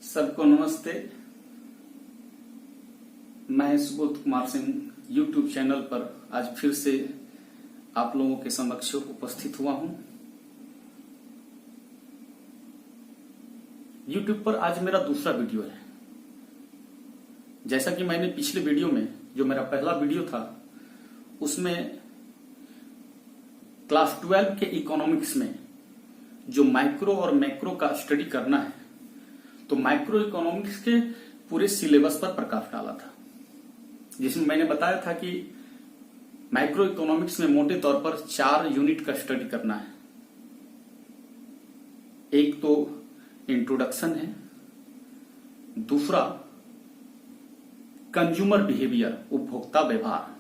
सबको नमस्ते। मैं सुबोध कुमार सिंह यूट्यूब चैनल पर आज फिर से आप लोगों के समक्ष उपस्थित हुआ हूं। यूट्यूब पर आज मेरा दूसरा वीडियो है। जैसा कि मैंने पिछले वीडियो में, जो मेरा पहला वीडियो था, उसमें क्लास 12 के इकोनॉमिक्स में जो माइक्रो और मैक्रो का स्टडी करना है, तो माइक्रो इकोनॉमिक्स के पूरे सिलेबस पर प्रकाश डाला था, जिसमें मैंने बताया था कि माइक्रो इकोनॉमिक्स में मोटे तौर पर 4 यूनिट का स्टडी करना है। एक तो इंट्रोडक्शन है, दूसरा कंज्यूमर बिहेवियर, उपभोक्ता व्यवहार,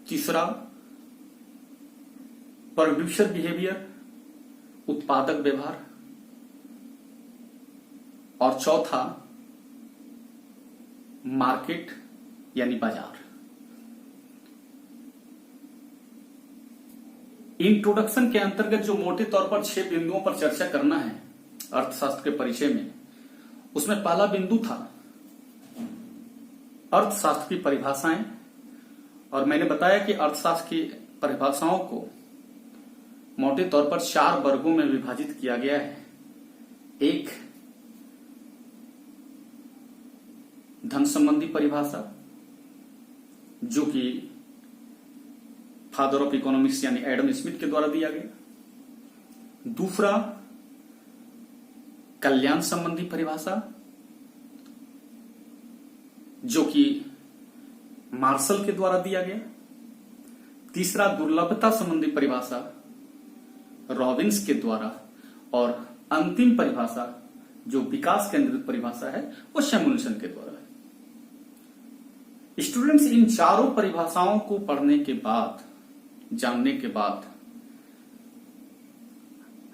तीसरा प्रोड्यूसर बिहेवियर, उत्पादक व्यवहार, और चौथा मार्केट यानी बाजार। इंट्रोडक्शन के अंतर्गत जो मोटे तौर पर 6 बिंदुओं पर चर्चा करना है अर्थशास्त्र के परिचय में, उसमें पहला बिंदु था अर्थशास्त्र की परिभाषाएं। और मैंने बताया कि अर्थशास्त्र की परिभाषाओं को मोटे तौर पर 4 वर्गों में विभाजित किया गया है। एक धन संबंधी परिभाषा, जो कि फादर ऑफ इकोनॉमिक्स यानी एडम स्मिथ के द्वारा दिया गया। दूसरा कल्याण संबंधी परिभाषा, जो कि मार्शल के द्वारा दिया गया। तीसरा दुर्लभता संबंधी परिभाषा रॉबिन्स के द्वारा, और अंतिम परिभाषा जो विकास केंद्रित परिभाषा है, वो सैमुएल्सन के द्वारा है। स्टूडेंट्स, इन चारों परिभाषाओं को पढ़ने के बाद, जानने के बाद,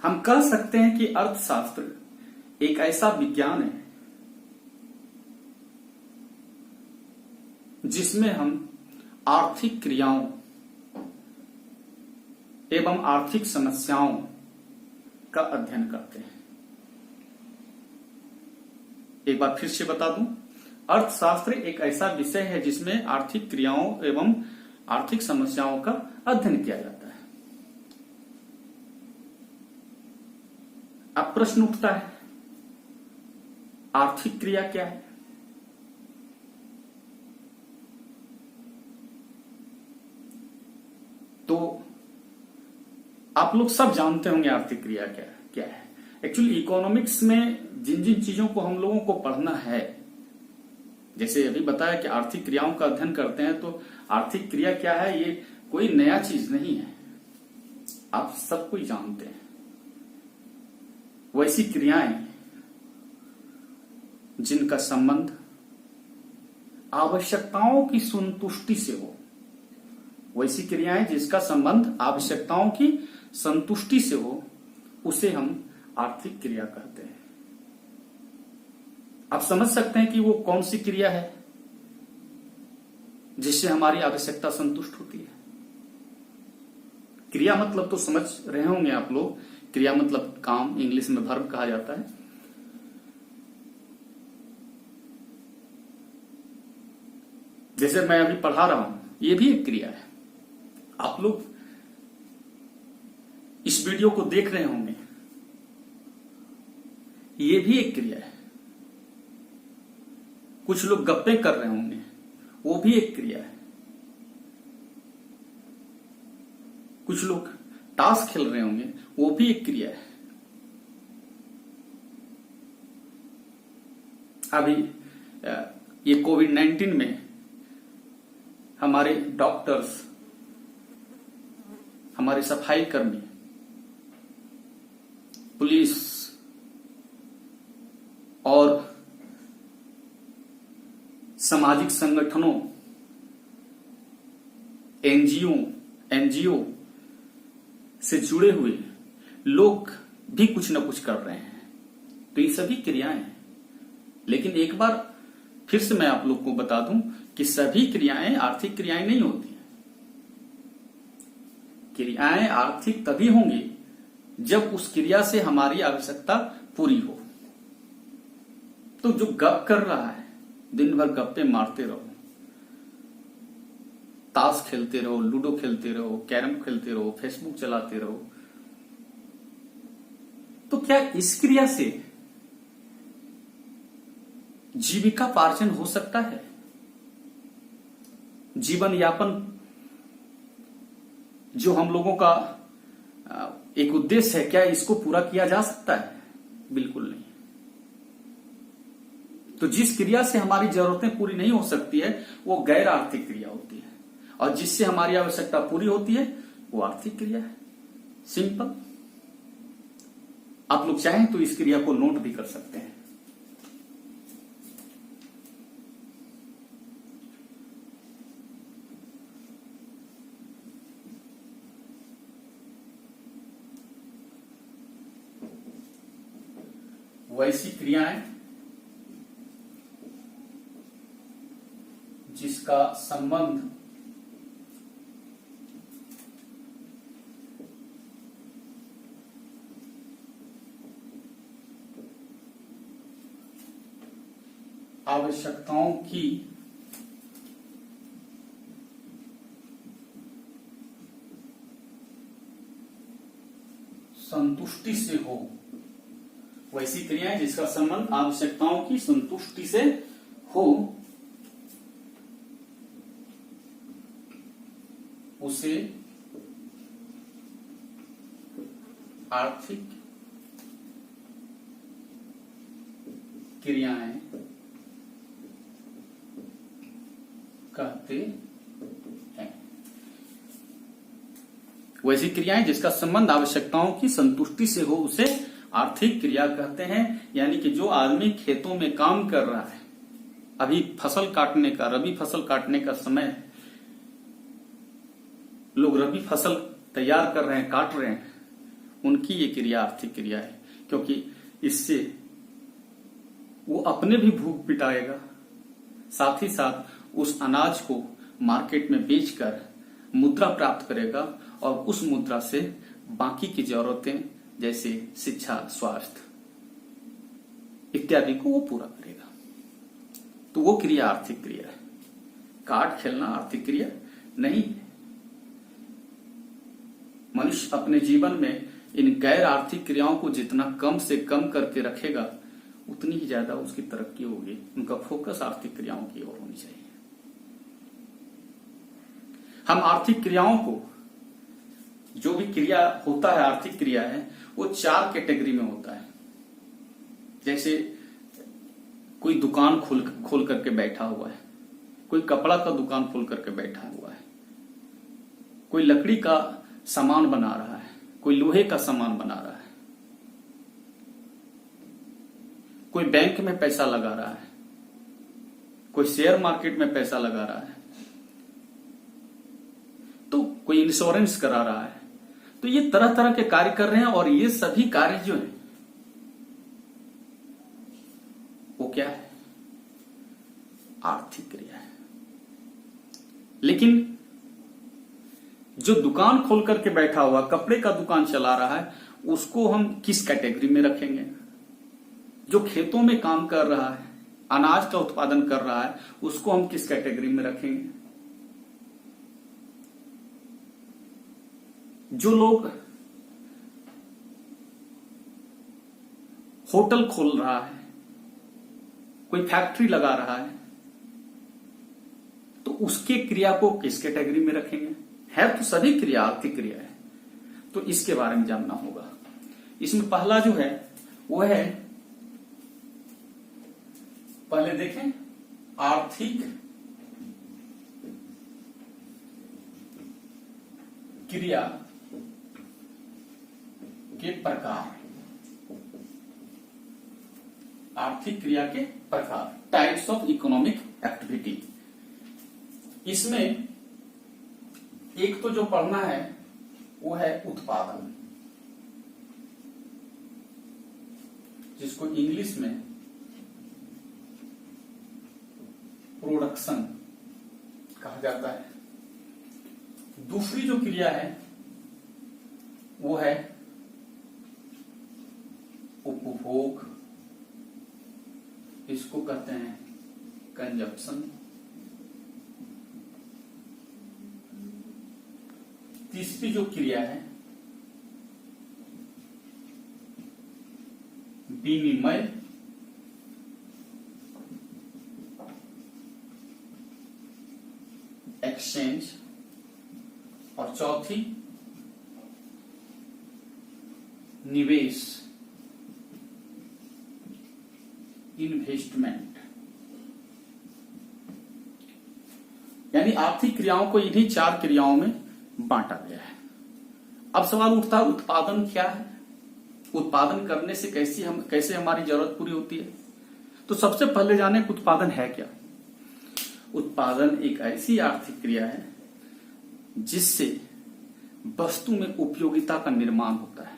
हम कह सकते हैं कि अर्थशास्त्र एक ऐसा विज्ञान है जिसमें हम आर्थिक क्रियाओं एवं आर्थिक समस्याओं का अध्ययन करते हैं। एक बार फिर से बता दूं, अर्थशास्त्र एक ऐसा विषय है जिसमें आर्थिक क्रियाओं एवं आर्थिक समस्याओं का अध्ययन किया जाता है। अब प्रश्न उठता है, आर्थिक क्रिया क्या है? तो आप लोग सब जानते होंगे आर्थिक क्रिया क्या है। एक्चुअली इकोनॉमिक्स में जिन जिन चीजों को हम लोगों को पढ़ना है, जैसे अभी बताया कि आर्थिक क्रियाओं का अध्ययन करते हैं, तो आर्थिक क्रिया क्या है, ये कोई नया चीज नहीं है, आप सब कोई जानते हैं। वैसी क्रियाएं जिनका संबंध आवश्यकताओं की संतुष्टि से हो, वैसी क्रियाएं जिसका संबंध आवश्यकताओं की संतुष्टि से हो, उसे हम आर्थिक क्रिया कहते हैं। आप समझ सकते हैं कि वो कौन सी क्रिया है जिससे हमारी आवश्यकता संतुष्ट होती है। क्रिया मतलब तो समझ रहे होंगे आप लोग, क्रिया मतलब काम, इंग्लिश में वर्ब कहा जाता है। जैसे मैं अभी पढ़ा रहा हूं, ये भी एक क्रिया है। आप लोग इस वीडियो को देख रहे होंगे, ये भी एक क्रिया है। कुछ लोग गप्पे कर रहे होंगे, वो भी एक क्रिया है। कुछ लोग ताश खेल रहे होंगे, वो भी एक क्रिया है। अभी ये कोविड-19 में हमारे डॉक्टर्स, हमारे सफाई कर्मी, पुलिस और सामाजिक संगठनों, एनजीओ से जुड़े हुए लोग भी कुछ न कुछ कर रहे हैं। तो ये सभी क्रियाएं हैं। लेकिन एक बार फिर से मैं आप लोग को बता दूं कि सभी क्रियाएं आर्थिक क्रियाएं नहीं होती। क्रियाएं आर्थिक तभी होंगी जब उस क्रिया से हमारी आवश्यकता पूरी हो। तो जो गप कर रहा है, दिन भर गप्पे मारते रहो, ताश खेलते रहो, लूडो खेलते रहो, कैरम खेलते रहो, फेसबुक चलाते रहो, तो क्या इस क्रिया से जीविका पार्जन हो सकता है? जीवन यापन जो हम लोगों का एक उद्देश्य है, क्या इसको पूरा किया जा सकता है? बिल्कुल नहीं। तो जिस क्रिया से हमारी जरूरतें पूरी नहीं हो सकती है वो गैर आर्थिक क्रिया होती है, और जिससे हमारी आवश्यकता पूरी होती है वो आर्थिक क्रिया है। सिंपल। आप लोग चाहें तो इस क्रिया को नोट भी कर सकते हैं। वैसी क्रियाएं जिसका संबंध आवश्यकताओं की संतुष्टि से हो, वैसी क्रियाएं जिसका संबंध आवश्यकताओं की संतुष्टि से हो, उसे आर्थिक क्रियाएं कहते हैं। वैसी क्रियाएं जिसका संबंध आवश्यकताओं की संतुष्टि से हो उसे आर्थिक क्रिया कहते हैं। यानी कि जो आदमी खेतों में काम कर रहा है, अभी फसल काटने का, रबी फसल काटने का समय है, लोग रबी फसल तैयार कर रहे हैं, काट रहे हैं, उनकी ये क्रिया आर्थिक क्रिया है, क्योंकि इससे वो अपने भी भूख मिटाएगा, साथ ही साथ उस अनाज को मार्केट में बेचकर मुद्रा प्राप्त करेगा और उस मुद्रा से बाकी की जरूरतें जैसे शिक्षा, स्वास्थ्य इत्यादि को वो पूरा करेगा। तो वो क्रिया आर्थिक क्रिया है। कार्ड खेलना आर्थिक क्रिया नहीं है। मनुष्य अपने जीवन में इन गैर आर्थिक क्रियाओं को जितना कम से कम करके रखेगा उतनी ही ज्यादा उसकी तरक्की होगी। उनका फोकस आर्थिक क्रियाओं की ओर होनी चाहिए। हम आर्थिक क्रियाओं को, जो भी क्रिया होता है आर्थिक क्रिया है, वो 4 कैटेगरी में होता है। जैसे कोई दुकान खोल करके बैठा हुआ है, कोई कपड़ा का दुकान खोल करके बैठा हुआ है, कोई लकड़ी का सामान बना रहा है, कोई लोहे का सामान बना रहा है, कोई बैंक में पैसा लगा रहा है, कोई शेयर मार्केट में पैसा लगा रहा है, तो कोई इंश्योरेंस करा रहा है। तो ये तरह तरह के कार्य कर रहे हैं और ये सभी कार्य जो है वो क्या है? आर्थिक क्रिया है। लेकिन जो दुकान खोल करके बैठा हुआ, कपड़े का दुकान चला रहा है, उसको हम किस कैटेगरी में रखेंगे? जो खेतों में काम कर रहा है, अनाज का उत्पादन कर रहा है, उसको हम किस कैटेगरी में रखेंगे? जो लोग होटल खोल रहा है, कोई फैक्ट्री लगा रहा है, तो उसके क्रिया को किस कैटेगरी में रखेंगे? है तो सभी क्रिया आर्थिक क्रिया है। तो इसके बारे में जानना होगा। इसमें पहला जो है वो है, पहले देखें आर्थिक क्रिया के प्रकार। आर्थिक क्रिया के प्रकार, टाइप्स ऑफ इकोनॉमिक एक्टिविटी। इसमें एक तो जो पढ़ना है वो है उत्पादन, जिसको इंग्लिश में प्रोडक्शन कहा जाता है। दूसरी जो क्रिया है वो है उपभोग इसको कहते हैं कंजप्शन। तीसरी जो क्रिया है विनिमय, एक्सचेंज, और चौथी निवेश, इन्वेस्टमेंट। यानी आर्थिक क्रियाओं को इन्हीं 4 क्रियाओं में बांटा गया है। अब सवाल उठता है उत्पादन क्या है, उत्पादन करने से कैसे हमारी जरूरत पूरी होती है। तो सबसे पहले जाने कि उत्पादन है क्या। उत्पादन एक ऐसी आर्थिक क्रिया है जिससे वस्तु में उपयोगिता का निर्माण होता है,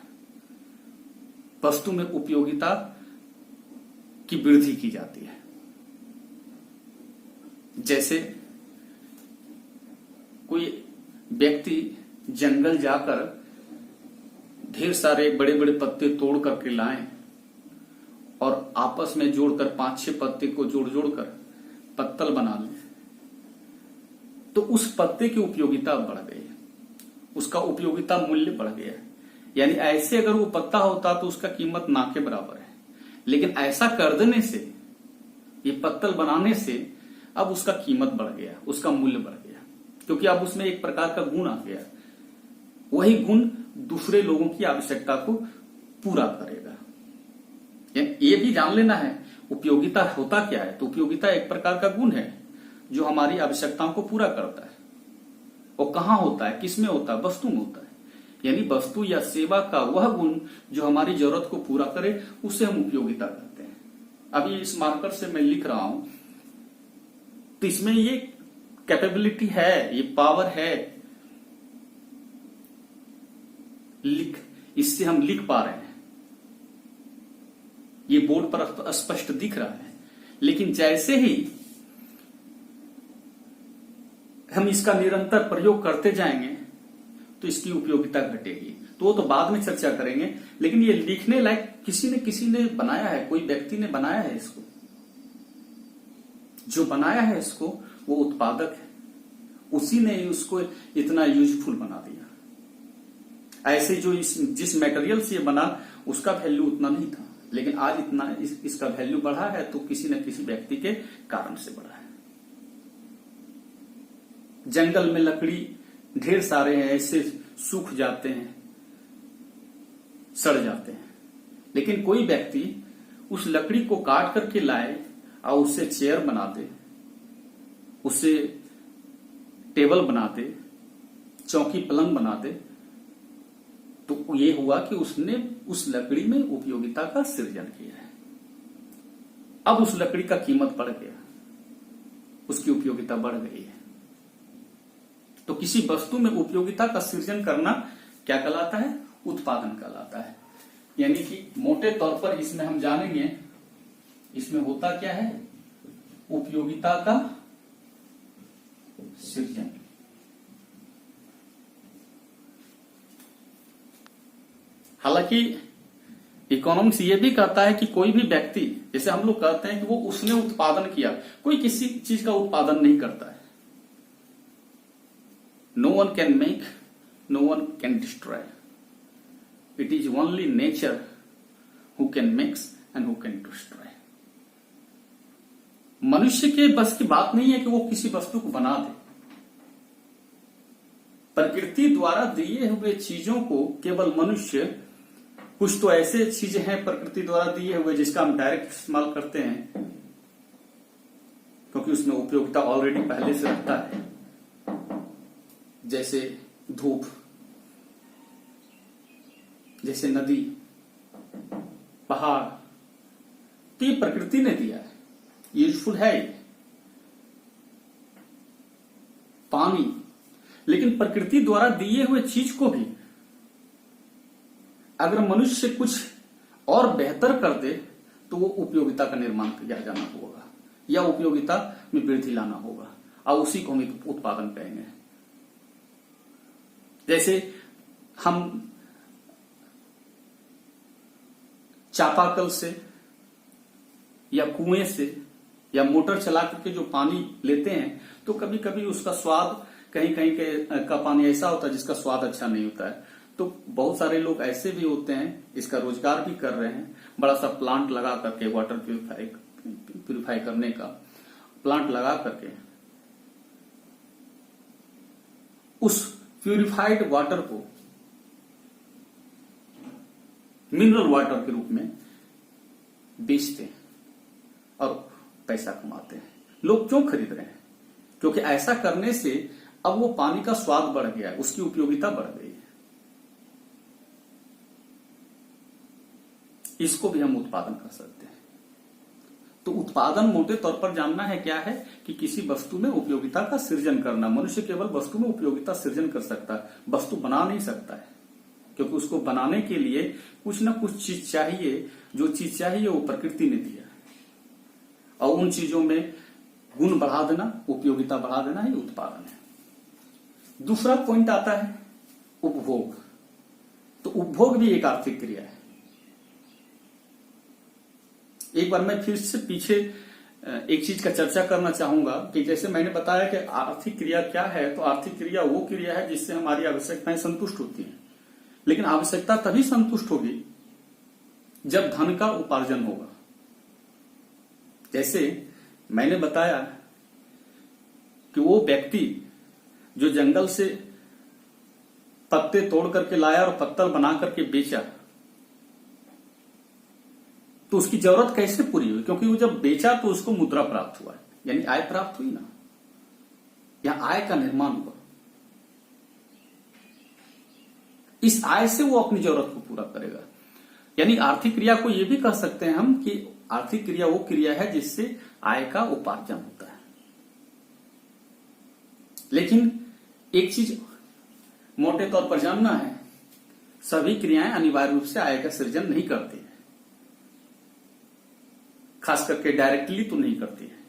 वस्तु में उपयोगिता की वृद्धि की जाती है। जैसे कोई व्यक्ति जंगल जाकर ढेर सारे बड़े बड़े पत्ते तोड़ करके लाएं और आपस में जोड़कर 5-6 पत्ते को जोड़ जोड़कर पत्तल बना लें, तो उस पत्ते की उपयोगिता बढ़ गई, उसका उपयोगिता मूल्य बढ़ गया। यानी ऐसे अगर वो पत्ता होता तो उसका कीमत ना के बराबर है, लेकिन ऐसा कर देने से, ये पत्तल बनाने से अब उसका कीमत बढ़ गया, उसका मूल्य बढ़ गया, क्योंकि अब उसमें एक प्रकार का गुण आ गया। वही गुण दूसरे लोगों की आवश्यकता को पूरा करेगा। ये भी जान लेना है उपयोगिता होता क्या है। तो उपयोगिता एक प्रकार का गुण है जो हमारी आवश्यकताओं को पूरा करता है। और कहां होता है, किसमें होता है, वस्तु में होता है। यानी वस्तु या सेवा का वह गुण जो हमारी जरूरत को पूरा करे, उसे हम उपयोगिता कहते हैं। अभी इस मार्कर से मैं लिख रहा हूं तो इसमें ये कैपेबिलिटी है, ये पावर है, इससे हम लिख पा रहे हैं, ये बोर्ड पर स्पष्ट दिख रहा है। लेकिन जैसे ही हम इसका निरंतर प्रयोग करते जाएंगे तो इसकी उपयोगिता घटेगी। तो वो तो बाद में चर्चा करेंगे, लेकिन ये लिखने लायक किसी ने बनाया है, कोई व्यक्ति ने बनाया है इसको। जो बनाया है इसको वो उत्पादक है, उसी ने उसको इतना यूजफुल बना दिया। ऐसे जो जिस मटेरियल से ये बना उसका वैल्यू उतना नहीं था, लेकिन आज इतना इसका वैल्यू बढ़ा है तो किसी न किसी व्यक्ति के कारण से बढ़ा है। जंगल में लकड़ी ढेर सारे हैं, ऐसे सूख जाते हैं, सड़ जाते हैं, लेकिन कोई व्यक्ति उस लकड़ी को काट करके लाए और उससे चेयर बना दे, उससे टेबल बना दे, चौकी पलंग बना दे, तो ये हुआ कि उसने उस लकड़ी में उपयोगिता का सृजन किया है। अब उस लकड़ी का कीमत बढ़ गया, उसकी उपयोगिता बढ़ गई है। तो किसी वस्तु में उपयोगिता का सृजन करना क्या कहलाता है, उत्पादन कहलाता है। यानी कि मोटे तौर पर इसमें हम जानेंगे, इसमें होता क्या है, उपयोगिता का सृजन। हालांकि इकोनॉमिक्स ये भी कहता है कि कोई भी व्यक्ति, जैसे हम लोग कहते हैं कि वो उसने उत्पादन किया, कोई किसी चीज का उत्पादन नहीं करता है। No one can make, no one can destroy, it is only nature who can makes and who can destroy. मनुष्य के बस की बात नहीं है कि वो किसी वस्तु को बना दे। प्रकृति द्वारा दिए हुए चीजों को केवल मनुष्य, कुछ तो ऐसे चीजें हैं प्रकृति द्वारा दिए हुए जिसका हम डायरेक्ट इस्तेमाल करते हैं क्योंकि उसमें उपयोगिता ऑलरेडी पहले से रहता है, जैसे धूप, जैसे नदी, पहाड़, तो ये प्रकृति ने दिया है, यूजफुल है ये। पानी, लेकिन प्रकृति द्वारा दिए हुए चीज को भी अगर मनुष्य कुछ और बेहतर कर दे तो वो उपयोगिता का निर्माण किया जाना होगा या उपयोगिता में वृद्धि लाना होगा, और उसी को हम उत्पादन कहेंगे। जैसे हम चापाकल से या कुएं से या मोटर चला करके जो पानी लेते हैं, तो कभी कभी उसका स्वाद कहीं कहीं का पानी ऐसा होता है जिसका स्वाद अच्छा नहीं होता है। तो बहुत सारे लोग ऐसे भी होते हैं, इसका रोजगार भी कर रहे हैं, बड़ा सा प्लांट लगा करके, वाटर प्यूरिफाई करने का प्लांट लगा करके उस प्यूरिफाइड वाटर को मिनरल वाटर के रूप में बेचते हैं और पैसा कमाते हैं। लोग क्यों खरीद रहे हैं? क्योंकि ऐसा करने से अब वो पानी का स्वाद बढ़ गया है, उसकी उपयोगिता बढ़ गई है। इसको भी हम उत्पादन कर सकते हैं। तो उत्पादन मोटे तौर पर जानना है क्या है कि किसी वस्तु में उपयोगिता का सृजन करना। मनुष्य केवल वस्तु में उपयोगिता सृजन कर सकता है, वस्तु बना नहीं सकता है, क्योंकि उसको बनाने के लिए कुछ ना कुछ चीज चाहिए। जो चीज चाहिए वो प्रकृति ने दिया, और उन चीजों में गुण बढ़ा देना, उपयोगिता बढ़ा देना ही उत्पादन है। दूसरा पॉइंट आता है उपभोग। तो उपभोग भी एक आर्थिक क्रिया है। एक बार मैं फिर से पीछे एक चीज का चर्चा करना चाहूंगा कि जैसे मैंने बताया कि आर्थिक क्रिया क्या है, तो आर्थिक क्रिया वो क्रिया है जिससे हमारी आवश्यकताएं संतुष्ट होती हैं। लेकिन आवश्यकता तभी संतुष्ट होगी जब धन का उपार्जन होगा। जैसे मैंने बताया कि वो व्यक्ति जो जंगल से पत्ते तोड़ करके लाया और पत्तल बना करके बेचा, तो उसकी जरूरत कैसे पूरी हुई? क्योंकि वो जब बेचा तो उसको मुद्रा प्राप्त हुआ, यानी आय प्राप्त हुई ना, या आय का निर्माण हुआ। इस आय से वो अपनी जरूरत को पूरा करेगा। यानी आर्थिक क्रिया को ये भी कह सकते हैं हम कि आर्थिक क्रिया वो क्रिया है जिससे आय का उपार्जन होता है। लेकिन एक चीज मोटे तौर पर जानना है, सभी क्रियाएं अनिवार्य रूप से आय का सृजन नहीं करती है, खास करके डायरेक्टली तो नहीं करती है।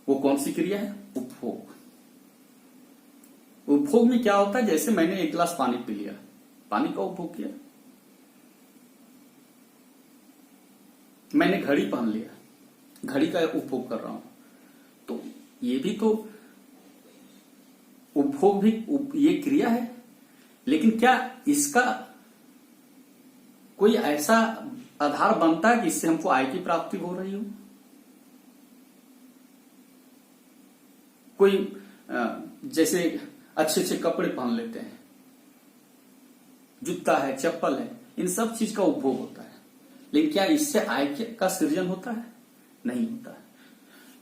वो कौन सी क्रिया है? उपभोग। उपभोग में क्या होता है? जैसे मैंने एक गिलास पानी पी लिया, पानी का उपभोग किया। मैंने घड़ी पहन लिया, घड़ी का उपभोग कर रहा हूं, तो ये भी तो उपभोग भी ये क्रिया है। लेकिन क्या इसका कोई ऐसा आधार बनता है कि इससे हमको आय की प्राप्ति हो रही हो? कोई जैसे अच्छे अच्छे कपड़े पहन लेते हैं, जूता है, चप्पल है, इन सब चीज का उपभोग होता है, लेकिन क्या इससे आय का सृजन होता है? नहीं होता है।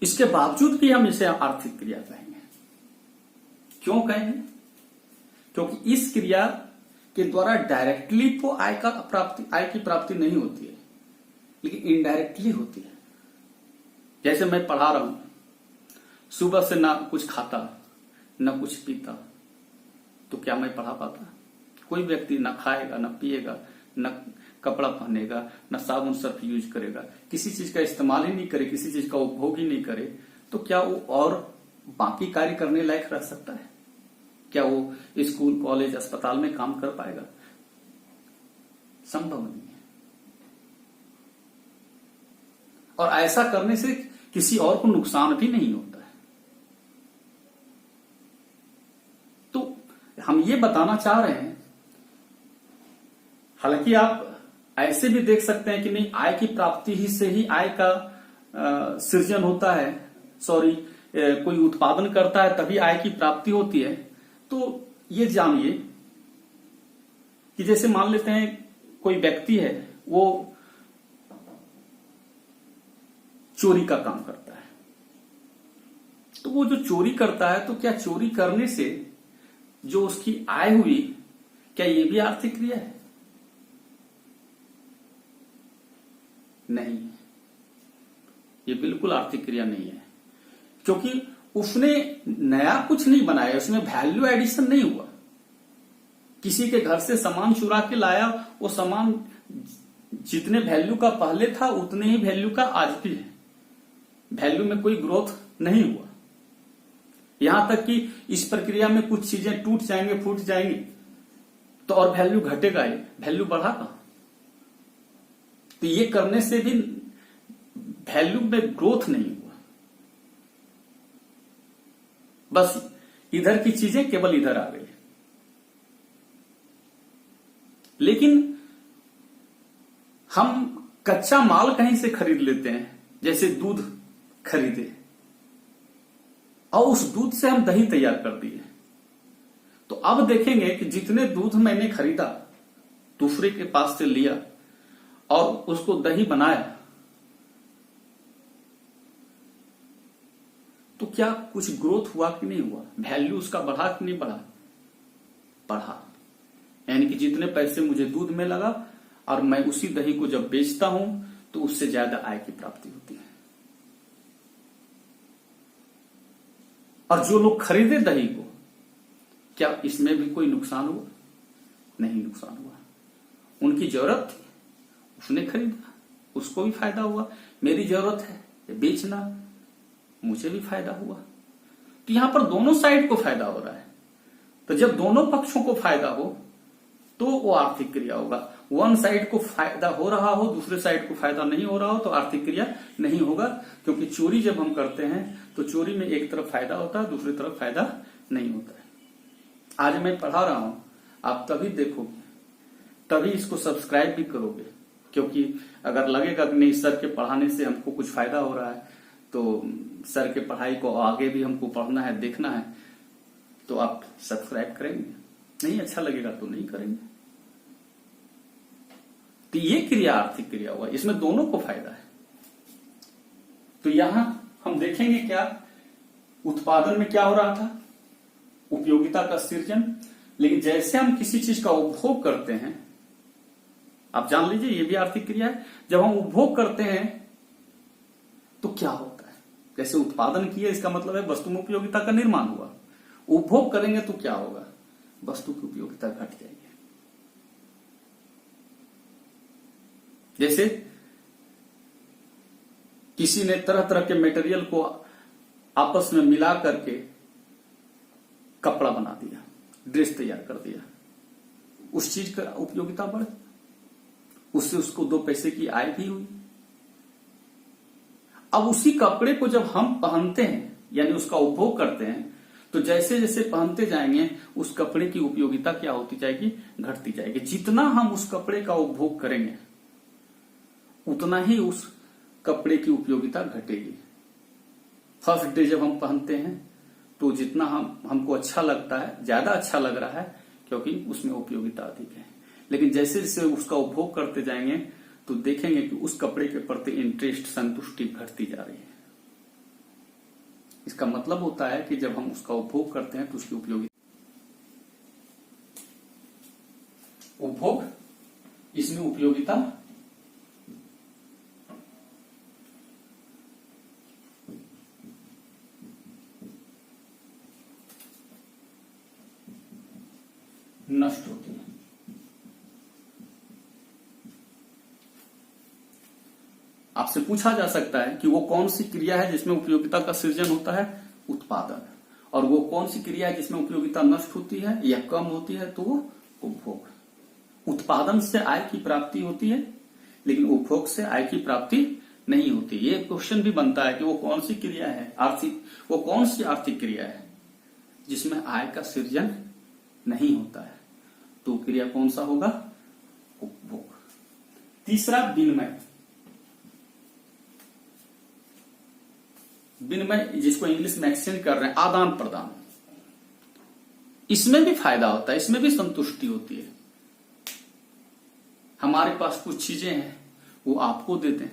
इसके बावजूद भी हम इसे आर्थिक क्रिया कहेंगे। क्यों कहेंगे? क्योंकि इस क्रिया के द्वारा डायरेक्टली तो आय की प्राप्ति नहीं होती है, लेकिन इनडायरेक्टली होती है। जैसे मैं पढ़ा रहा हूं, सुबह से ना कुछ खाता ना कुछ पीता, तो क्या मैं पढ़ा पाता? कोई व्यक्ति ना खाएगा, ना पिएगा, ना कपड़ा पहनेगा, ना साबुन सर्फ यूज करेगा, किसी चीज का इस्तेमाल ही नहीं करे, किसी चीज का उपभोग ही नहीं करे, तो क्या वो और बाकी कार्य करने लायक रह सकता है? क्या वो स्कूल, कॉलेज, अस्पताल में काम कर पाएगा? संभव नहीं है। और ऐसा करने से किसी और को नुकसान भी नहीं होता है। तो हम ये बताना चाह रहे हैं, हालांकि आप ऐसे भी देख सकते हैं कि नहीं, आय की प्राप्ति ही से ही आय का सृजन होता है, कोई उत्पादन करता है तभी आय की प्राप्ति होती है। तो ये जानिए कि जैसे मान लेते हैं कोई व्यक्ति है, वो चोरी का काम करता है, तो वो जो चोरी करता है, तो क्या चोरी करने से जो उसकी आय हुई, क्या ये भी आर्थिक क्रिया है? नहीं, ये बिल्कुल आर्थिक क्रिया नहीं है, क्योंकि उसने नया कुछ नहीं बनाया, उसमें वैल्यू एडिशन नहीं हुआ। किसी के घर से सामान चुरा के लाया, वो सामान जितने वैल्यू का पहले था उतने ही वैल्यू का आज भी है, वैल्यू में कोई ग्रोथ नहीं हुआ। यहां तक कि इस प्रक्रिया में कुछ चीजें टूट जाएंगे, फूट जाएंगी, तो और वैल्यू घटेगा ही, वैल्यू बढ़ा कहां? तो ये करने से भी वैल्यू में ग्रोथ नहीं हुआ, बस इधर की चीजें केवल इधर आ गई। लेकिन हम कच्चा माल कहीं से खरीद लेते हैं, जैसे दूध खरीदे और उस दूध से हम दही तैयार कर दिए। तो अब देखेंगे कि जितने दूध मैंने खरीदा, दूसरे के पास से लिया और उसको दही बनाया, तो क्या कुछ ग्रोथ हुआ कि नहीं हुआ? वैल्यू उसका बढ़ा कि नहीं बढ़ा? बढ़ा। यानी कि जितने पैसे मुझे दूध में लगा और मैं उसी दही को जब बेचता हूं तो उससे ज्यादा आय की प्राप्ति होती है। और जो लोग खरीदे दही को, क्या इसमें भी कोई नुकसान हुआ? नहीं नुकसान हुआ। उनकी जरूरत थी, उसने खरीदा, उसको भी फायदा हुआ। मेरी जरूरत है ये बेचना, मुझे भी फायदा हुआ। तो यहां पर दोनों साइड को फायदा हो रहा है। तो जब दोनों पक्षों को फायदा हो तो वो आर्थिक क्रिया होगा। वन साइड को फायदा हो रहा हो, दूसरे साइड को फायदा नहीं हो रहा हो, तो आर्थिक क्रिया नहीं होगा। क्योंकि चोरी जब हम करते हैं तो चोरी में एक तरफ फायदा होता है, दूसरी तरफ फायदा नहीं होता है। आज मैं पढ़ा रहा हूं, आप तभी देखोगे, तभी इसको सब्सक्राइब भी करोगे। क्योंकि अगर लगेगा कि नहीं, सर के पढ़ाने से हमको कुछ फायदा हो रहा है, तो सर के पढ़ाई को आगे भी हमको पढ़ना है, देखना है, तो आप सब्सक्राइब करेंगे। नहीं अच्छा लगेगा तो नहीं करेंगे। तो ये क्रिया आर्थिक क्रिया हुआ, इसमें दोनों को फायदा है। तो यहां हम देखेंगे क्या उत्पादन में क्या हो रहा था, उपयोगिता का सृजन। लेकिन जैसे हम किसी चीज का उपभोग करते हैं, आप जान लीजिए ये भी आर्थिक क्रिया है। जब हम उपभोग करते हैं तो क्या होता है? जैसे उत्पादन किया, इसका मतलब है वस्तु में उपयोगिता का निर्माण हुआ। उपभोग करेंगे तो क्या होगा? वस्तु की उपयोगिता घट जाएगी। जैसे किसी ने तरह तरह के मटेरियल को आपस में मिला करके कपड़ा बना दिया, ड्रेस तैयार कर दिया, उस चीज का उपयोगिता बढ़, उससे उसको 2 पैसे की आय भी हुई। अब उसी कपड़े को जब हम पहनते हैं, यानी उसका उपभोग करते हैं, तो जैसे जैसे पहनते जाएंगे उस कपड़े की उपयोगिता क्या होती जाएगी? घटती जाएगी। जितना हम उस कपड़े का उपभोग करेंगे उतना ही उस कपड़े की उपयोगिता घटेगी। फर्स्ट डे जब हम पहनते हैं तो जितना हमको अच्छा लगता है, ज्यादा अच्छा लग रहा है, क्योंकि उसमें उपयोगिता अधिक है। लेकिन जैसे जैसे उसका उपभोग करते जाएंगे तो देखेंगे कि उस कपड़े के प्रति इंटरेस्ट, संतुष्टि घटती जा रही है। इसका मतलब होता है कि जब हम उसका उपभोग करते हैं तो उसकी उपयोगिता, उपभोग, इसमें उपयोगिता नष्ट होती है। आपसे पूछा जा सकता है कि वो कौन सी क्रिया है जिसमें उपयोगिता का सृजन होता है? उत्पादन। और वो कौन सी क्रिया है जिसमें उपयोगिता नष्ट होती है या कम होती है? तो वो उपभोग। उत्पादन से आय की प्राप्ति होती है, लेकिन उपभोग से आय की प्राप्ति नहीं होती। ये क्वेश्चन भी बनता है कि वो कौन सी क्रिया है आर्थिक, वो कौन सी आर्थिक क्रिया है जिसमें आय का सृजन नहीं होता है? तो क्रिया कौन सा होगा? उपभोग। तीसरा विनिमय। विनिमय जिसको इंग्लिश में एक्सचेंज कर रहे हैं, आदान प्रदान। इसमें भी फायदा होता है, इसमें भी संतुष्टि होती है। हमारे पास कुछ चीजें हैं, वो आपको दे दें,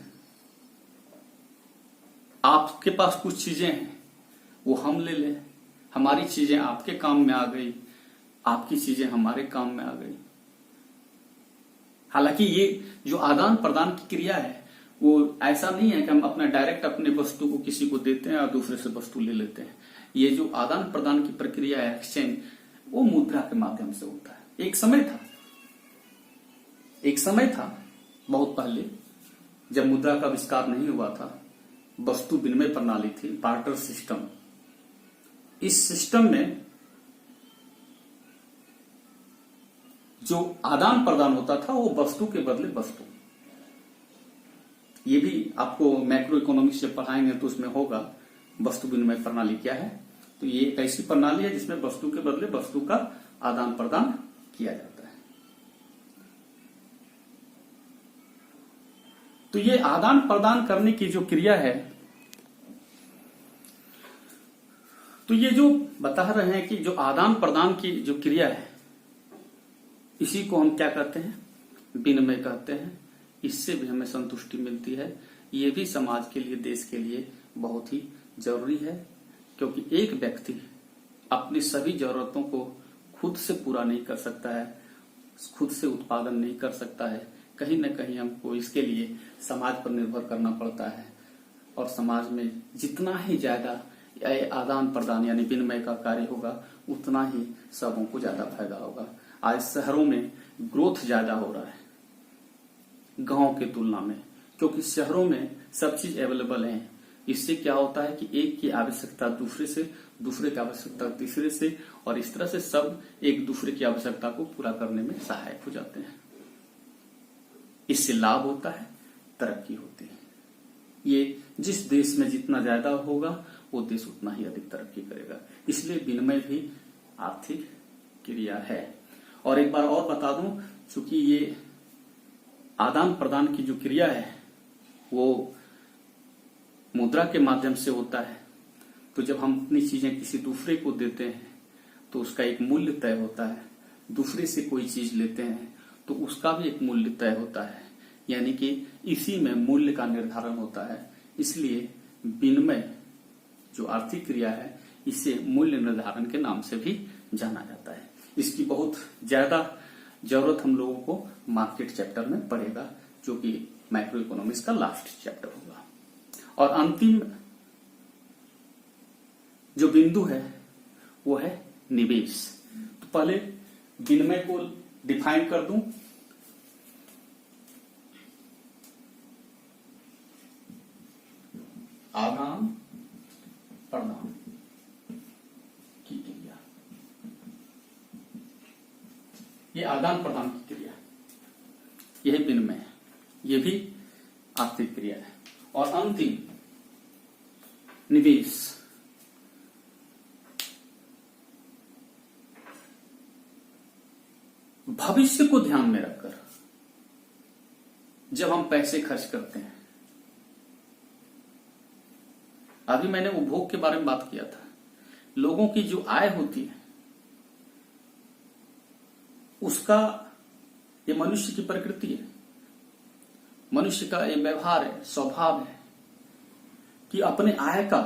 आपके पास कुछ चीजें हैं, वो हम ले लें। हमारी चीजें आपके काम में आ गई, आपकी चीजें हमारे काम में आ गई। हालांकि ये जो आदान प्रदान की क्रिया है वो ऐसा नहीं है कि हम अपना डायरेक्ट अपने वस्तु को किसी को देते हैं और दूसरे से वस्तु ले लेते हैं। ये जो आदान प्रदान की प्रक्रिया है, एक्सचेंज, वो मुद्रा के माध्यम से होता है। एक समय था बहुत पहले, जब मुद्रा का आविष्कार नहीं हुआ था, वस्तु विनिमय प्रणाली थी, बार्टर सिस्टम। इस सिस्टम में जो आदान प्रदान होता था वो वस्तु के बदले वस्तु, ये भी आपको मैक्रो इकोनॉमिक्स जब पढ़ाएंगे तो उसमें होगा वस्तु विनिमय प्रणाली क्या है। तो ये एक ऐसी प्रणाली है जिसमें वस्तु के बदले वस्तु का आदान प्रदान किया जाता है। तो ये आदान प्रदान करने की जो क्रिया है, तो ये जो बता रहे हैं कि जो आदान प्रदान की जो क्रिया है, इसी को हम क्या कहते हैं, विनिमय कहते हैं। इससे भी हमें संतुष्टि मिलती है। ये भी समाज के लिए, देश के लिए बहुत ही जरूरी है, क्योंकि एक व्यक्ति अपनी सभी जरूरतों को खुद से पूरा नहीं कर सकता है, खुद से उत्पादन नहीं कर सकता है। कहीं न कहीं हमको इसके लिए समाज पर निर्भर करना पड़ता है। और समाज में जितना ही ज्यादा आदान प्रदान यानी विनिमय का कार्य होगा, उतना ही सबों को ज्यादा फायदा होगा। आज शहरों में ग्रोथ ज्यादा हो रहा है गांव के तुलना में, क्योंकि शहरों में सब चीज अवेलेबल है। इससे क्या होता है कि एक की आवश्यकता दूसरे से, दूसरे की आवश्यकता तीसरे से, और इस तरह से सब एक दूसरे की आवश्यकता को पूरा करने में सहायक हो जाते हैं। इससे लाभ होता है, तरक्की होती है। ये जिस देश में जितना ज्यादा होगा वो देश उतना ही अधिक तरक्की करेगा। इसलिए विनिमय भी आर्थिक क्रिया है। और एक बार और बता दूं, चूंकि ये आदान प्रदान की जो क्रिया है वो मुद्रा के माध्यम से होता है, तो जब हम अपनी चीजें किसी दूसरे को देते हैं तो उसका एक मूल्य तय होता है। दूसरे से कोई चीज लेते हैं तो उसका भी एक मूल्य तय होता है, यानी कि इसी में मूल्य का निर्धारण होता है। इसलिए विनिमय जो आर्थिक क्रिया है, इसे मूल्य निर्धारण के नाम से भी जाना जाता है। इसकी बहुत ज्यादा जरूरत हम लोगों को मार्केट चैप्टर में पड़ेगा, जो कि मैक्रो इकोनॉमिक्स का लास्ट चैप्टर होगा। और अंतिम जो बिंदु है वो है निवेश। तो पहले विनिमय को डिफाइन कर दूं। आदान प्रदान की क्रिया, ये आदान प्रदान की क्रिया, यह विनिमय है, ये भी आर्थिक क्रिया है। और अंतिम निवेश, भविष्य को ध्यान में रखकर जब हम पैसे खर्च करते हैं, अभी मैंने उपभोग के बारे में बात किया था, लोगों की जो आय होती है उसका, ये मनुष्य की प्रकृति है, मनुष्य का ये व्यवहार है, स्वभाव है कि अपने आय का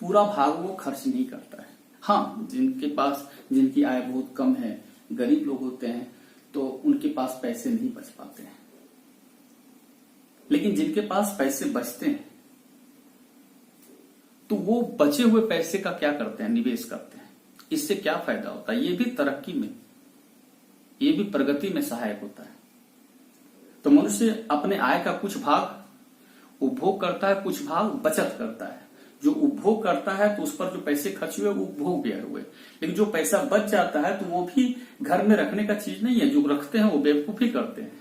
पूरा भाग वो खर्च नहीं करता है। हाँ, जिनके पास, जिनकी आय बहुत कम है, गरीब लोग होते हैं, तो उनके पास पैसे नहीं बच पाते हैं। लेकिन जिनके पास पैसे बचते हैं तो वो बचे हुए पैसे का क्या करते हैं, निवेश करते हैं। इससे क्या फायदा होता है, ये भी तरक्की में, ये भी प्रगति में सहायक होता है। तो मनुष्य अपने आय का कुछ भाग उपभोग करता है, कुछ भाग बचत करता है। जो उपभोग करता है तो उस पर जो पैसे खर्च हुए वो उपभोग भी हुए, लेकिन जो पैसा बच जाता है तो वो भी घर में रखने का चीज नहीं है। जो रखते हैं वो बेवकूफी करते हैं,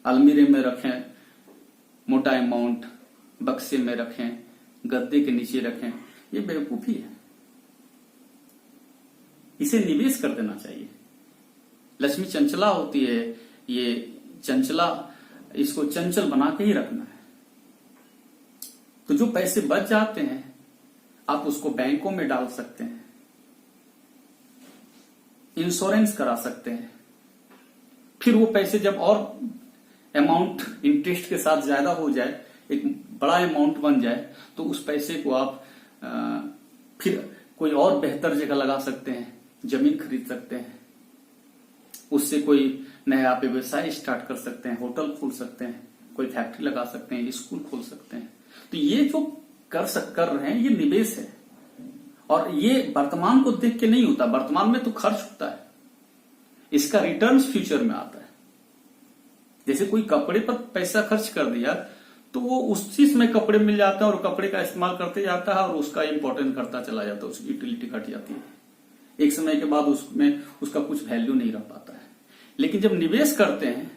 अलमीरे में रखें मोटा अमाउंट, बक्से में रखें, गद्दे के नीचे रखें, ये बेवकूफी है। इसे निवेश कर देना चाहिए। लक्ष्मी चंचला होती है, ये चंचला, इसको चंचल बना के ही रखना है। तो जो पैसे बच जाते हैं आप उसको बैंकों में डाल सकते हैं, इंश्योरेंस करा सकते हैं। फिर वो पैसे जब और अमाउंट इंटरेस्ट के साथ ज्यादा हो जाए, एक बड़ा अमाउंट बन जाए, तो उस पैसे को आप फिर कोई और बेहतर जगह लगा सकते हैं, जमीन खरीद सकते हैं, उससे कोई नया व्यवसाय स्टार्ट कर सकते हैं, होटल खोल सकते हैं, कोई फैक्ट्री लगा सकते हैं, स्कूल खोल सकते हैं। तो ये जो कर रहे हैं ये निवेश है। और ये वर्तमान को देख के नहीं होता, वर्तमान में तो खर्च होता है, इसका रिटर्न्स फ्यूचर में आता है। जैसे कोई कपड़े पर पैसा खर्च कर दिया तो वो उस चीज में कपड़े मिल जाते हैं और कपड़े का इस्तेमाल करते जाता है और उसका इंपॉर्टेंट करता चला जाता है, उसकी यूटिलिटी घट जाती है। एक समय के बाद उसमें उसका कुछ वैल्यू नहीं रह पाता है। लेकिन जब निवेश करते हैं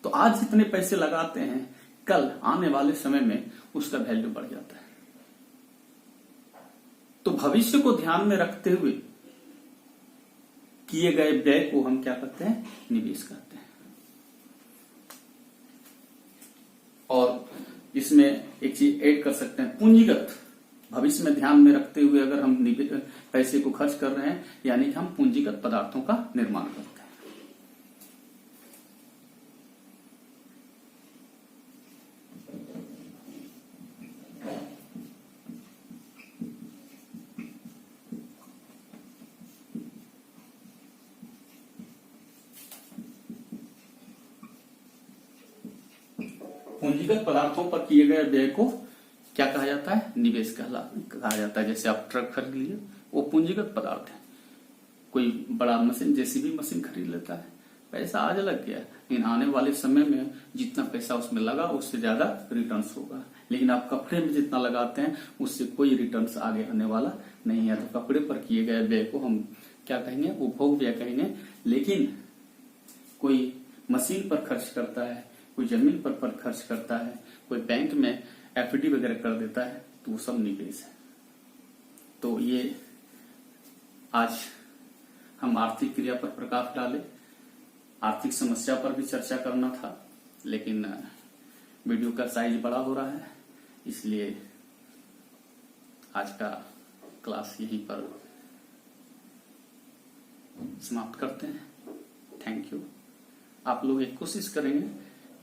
तो आज जितने पैसे लगाते हैं कल आने वाले समय में उसका वैल्यू बढ़ जाता है। तो भविष्य को ध्यान में रखते हुए किए गए व्यय को हम क्या करते हैं, निवेश करते हैं। और इसमें एक चीज ऐड कर सकते हैं, पूंजीगत। भविष्य में ध्यान में रखते हुए अगर हम पैसे को खर्च कर रहे हैं यानी कि हम पूंजीगत पदार्थों का निर्माण करते हैं। पूंजीगत पदार्थों पर किए गए व्यय को क्या कहा जाता है, निवेश कहा जाता है। जैसे आप ट्रक खरीद लिए, वो पूंजीगत पदार्थ है। कोई बड़ा मशीन, जेसीबी मशीन खरीद लेता है, पैसा आज लग गया, लेकिन आने वाले समय में जितना पैसा उसमें लगा उससे ज्यादा रिटर्न्स होगा। लेकिन आप कपड़े में जितना लगाते हैं उससे कोई रिटर्न्स आगे आने वाला नहीं है। तो कपड़े पर किए गए व्यय को हम क्या कहेंगे, उपभोग व्यय कहेंगे। लेकिन कोई मशीन पर खर्च करता है, कोई जमीन पर खर्च करता है, कोई बैंक में एफडी वगैरह कर देता है, तो वो सब निवेश है। तो ये आज हम आर्थिक क्रिया पर प्रकाश डाले। आर्थिक समस्या पर भी चर्चा करना था, लेकिन वीडियो का साइज बड़ा हो रहा है, इसलिए आज का क्लास यहीं पर समाप्त करते हैं। Thank you. आप लोग एक कोशिश करेंगे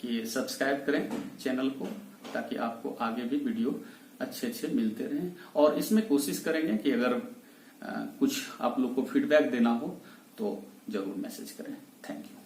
कि सब्सक्राइब करें चैनल को, ताकि आपको आगे भी वीडियो अच्छे मिलते रहें। और इसमें कोशिश करेंगे कि अगर कुछ आप लोग को फीडबैक देना हो तो जरूर मैसेज करें। Thank you.